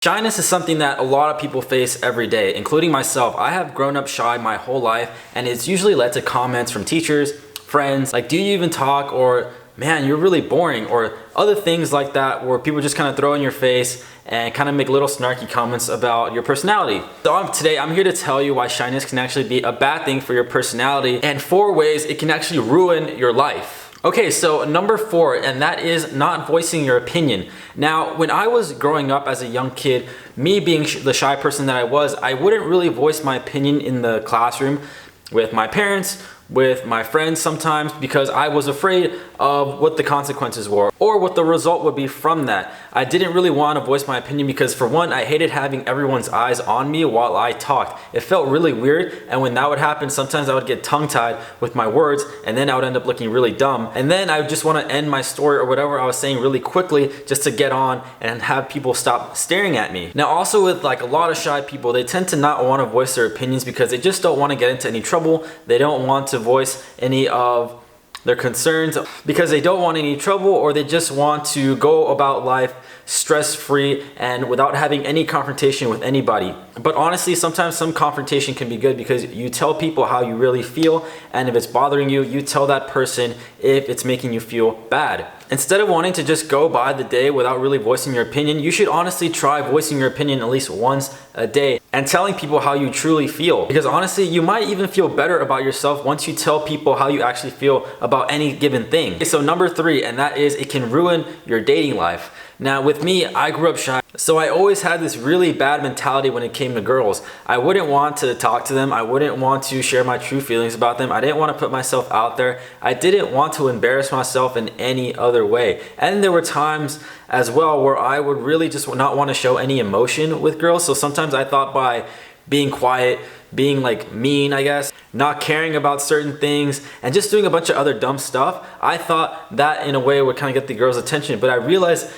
Shyness is something that a lot of people face every day, including myself. I have grown up shy my whole life, and it's usually led to comments from teachers, friends, like, do you even talk? Or, man, you're really boring, or other things like that where people just kind of throw in your face and kind of make little snarky comments about your personality. So today I'm here to tell you why shyness can actually be a bad thing for your personality and 4 ways it can actually ruin your life. Okay, so number 4, and that is not voicing your opinion. Now, when I was growing up as a young kid, me being the shy person that I wouldn't really voice my opinion in the classroom with my parents, with my friends sometimes, because I was afraid of what the consequences were or what the result would be from that. I didn't really want to voice my opinion because, for one, I hated having everyone's eyes on me while I talked. It felt really weird, and when that would happen, sometimes I would get tongue-tied with my words, and then I would end up looking really dumb. And then I would just want to end my story or whatever I was saying really quickly just to get on and have people stop staring at me. Now, also with like a lot of shy people, they tend to not want to voice their opinions because they just don't want to get into any trouble. They don't want to voice any of their concerns because they don't want any trouble, or they just want to go about life stress-free and without having any confrontation with anybody. But honestly, sometimes some confrontation can be good because you tell people how you really feel, and if it's bothering you, you tell that person if it's making you feel bad. Instead of wanting to just go by the day without really voicing your opinion, you should honestly try voicing your opinion at least once a day and telling people how you truly feel. Because honestly, you might even feel better about yourself once you tell people how you actually feel about any given thing. Okay, so number 3, and that is it can ruin your dating life. Now with me, I grew up shy, so I always had this really bad mentality when it came to girls. I wouldn't want to talk to them. I wouldn't want to share my true feelings about them. I didn't want to put myself out there. I didn't want to embarrass myself in any other way. And there were times as well where I would really just not want to show any emotion with girls. So sometimes I thought by being quiet, being like mean, I guess, not caring about certain things, and just doing a bunch of other dumb stuff, I thought that in a way would kind of get the girls' attention. But I realized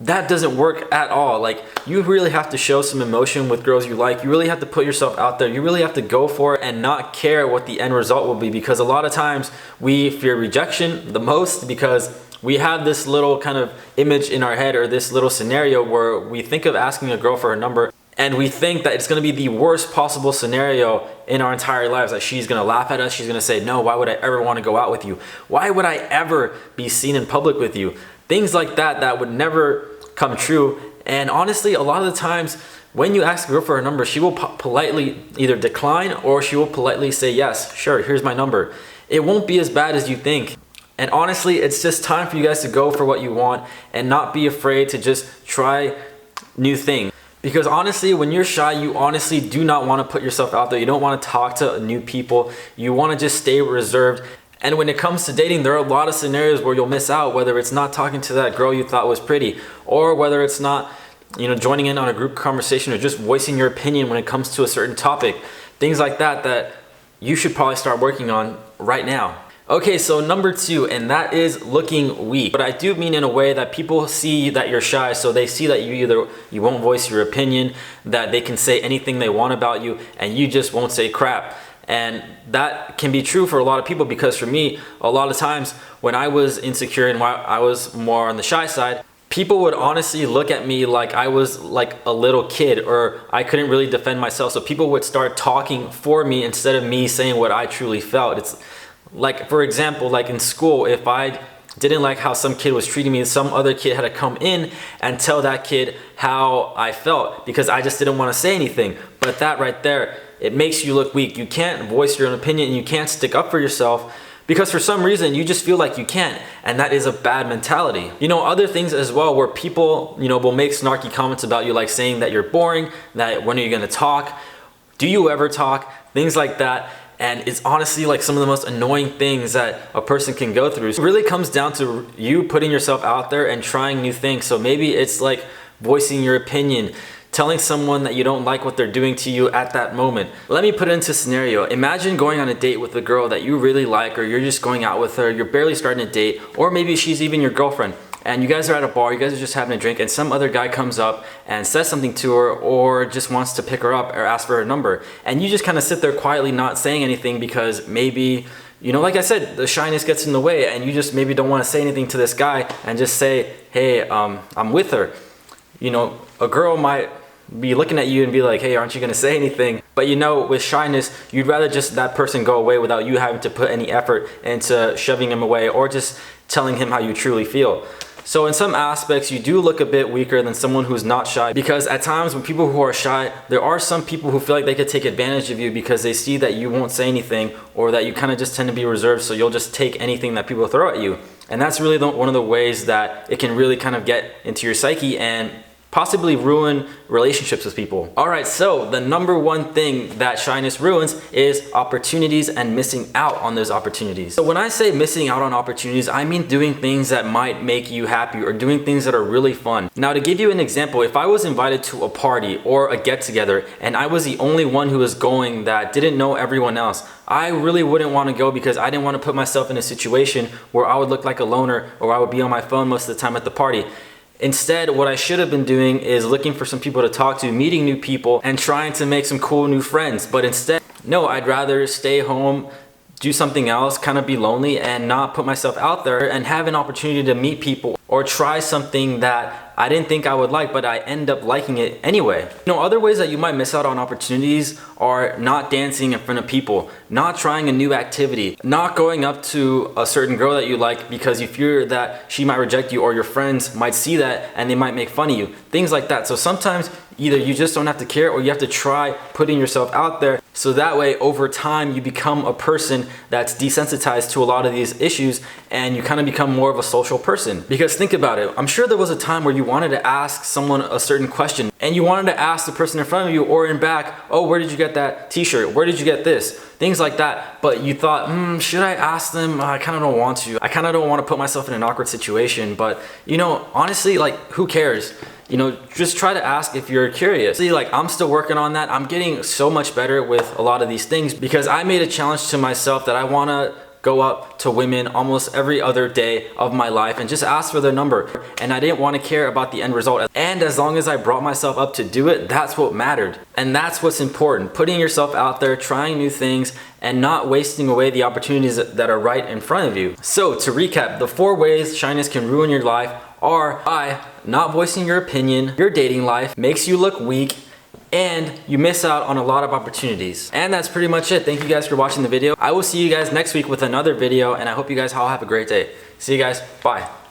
that doesn't work at all. Like, you really have to show some emotion with girls you like. You really have to put yourself out there. You really have to go for it and not care what the end result will be, because a lot of times we fear rejection the most because we have this little kind of image in our head, or this little scenario where we think of asking a girl for her number and we think that it's going to be the worst possible scenario in our entire lives. That she's going to laugh at us. She's going to say, no, why would I ever want to go out with you? Why would I ever be seen in public with you? Things like that that would never come true. And honestly, a lot of the times when you ask a girl for her number, she will politely either decline or she will politely say, yes, sure, here's my number. It won't be as bad as you think. And honestly, it's just time for you guys to go for what you want and not be afraid to just try new things. Because honestly, when you're shy, you honestly do not want to put yourself out there. You don't want to talk to new people. You want to just stay reserved. And when it comes to dating, there are a lot of scenarios where you'll miss out, whether it's not talking to that girl you thought was pretty, or whether it's not, joining in on a group conversation, or just voicing your opinion when it comes to a certain topic. Things like that that you should probably start working on right now. Okay, so number 2, and that is looking weak. But I do mean in a way that people see that you're shy, so they see that you won't voice your opinion, that they can say anything they want about you, and you just won't say crap. And that can be true for a lot of people, because for me, a lot of times when I was insecure and while I was more on the shy side, people would honestly look at me like I was like a little kid, or I couldn't really defend myself. So people would start talking for me instead of me saying what I truly felt. It's like, for example, like in school, if I didn't like how some kid was treating me, some other kid had to come in and tell that kid how I felt, because I just didn't want to say anything. But that right there, it makes you look weak. You can't voice your own opinion, and you can't stick up for yourself because for some reason you just feel like you can't, and that is a bad mentality. Other things as well where people, will make snarky comments about you, like saying that you're boring, that when are you going to talk? Do you ever talk? Things like that. And it's honestly like some of the most annoying things that a person can go through. So it really comes down to you putting yourself out there and trying new things. So maybe it's like voicing your opinion, telling someone that you don't like what they're doing to you at that moment. Let me put it into a scenario. Imagine going on a date with a girl that you really like, or you're just going out with her, you're barely starting a date, or maybe she's even your girlfriend. And you guys are at a bar, you guys are just having a drink, and some other guy comes up and says something to her, or just wants to pick her up or ask for her number. And you just kind of sit there quietly not saying anything because maybe, like I said, the shyness gets in the way, and you just maybe don't want to say anything to this guy and just say, hey, I'm with her. a girl might be looking at you and be like, hey, aren't you gonna say anything? But with shyness, you'd rather just that person go away without you having to put any effort into shoving him away or just telling him how you truly feel. So in some aspects, you do look a bit weaker than someone who's not shy, because at times when people who are shy, there are some people who feel like they could take advantage of you because they see that you won't say anything, or that you kind of just tend to be reserved, so you'll just take anything that people throw at you. And that's really one of the ways that it can really kind of get into your psyche and possibly ruin relationships with people. All right, so the number one thing that shyness ruins is opportunities and missing out on those opportunities. So when I say missing out on opportunities, I mean doing things that might make you happy or doing things that are really fun. Now, to give you an example, if I was invited to a party or a get-together and I was the only one who was going that didn't know everyone else, I really wouldn't want to go because I didn't want to put myself in a situation where I would look like a loner or I would be on my phone most of the time at the party. Instead, what I should have been doing is looking for some people to talk to, meeting new people, and trying to make some cool new friends. But instead, no, I'd rather stay home, do something else, kind of be lonely, and not put myself out there and have an opportunity to meet people or try something that I didn't think I would like, but I end up liking it anyway. Other ways that you might miss out on opportunities are not dancing in front of people, not trying a new activity, not going up to a certain girl that you like because you fear that she might reject you or your friends might see that and they might make fun of you, things like that. So sometimes either you just don't have to care or you have to try putting yourself out there, so that way over time you become a person that's desensitized to a lot of these issues and you kind of become more of a social person. Because think about it, I'm sure there was a time where you wanted to ask someone a certain question and you wanted to ask the person in front of you or in back, oh, where did you get that t-shirt? Where did you get this? Things like that. But you thought, should I ask them? I kind of don't want to. I kind of don't want to put myself in an awkward situation. But honestly, like, who cares? Just try to ask if you're curious. See, like, I'm still working on that. I'm getting so much better with a lot of these things because I made a challenge to myself that I want to go up to women almost every other day of my life and just ask for their number. And I didn't want to care about the end result. And as long as I brought myself up to do it, that's what mattered. And that's what's important. Putting yourself out there, trying new things, and not wasting away the opportunities that are right in front of you. So to recap, the 4 ways shyness can ruin your life are by not voicing your opinion, your dating life makes you look weak, and you miss out on a lot of opportunities. And that's pretty much it. Thank you guys for watching the video. I will see you guys next week with another video, and I hope you guys all have a great day. See you guys. Bye.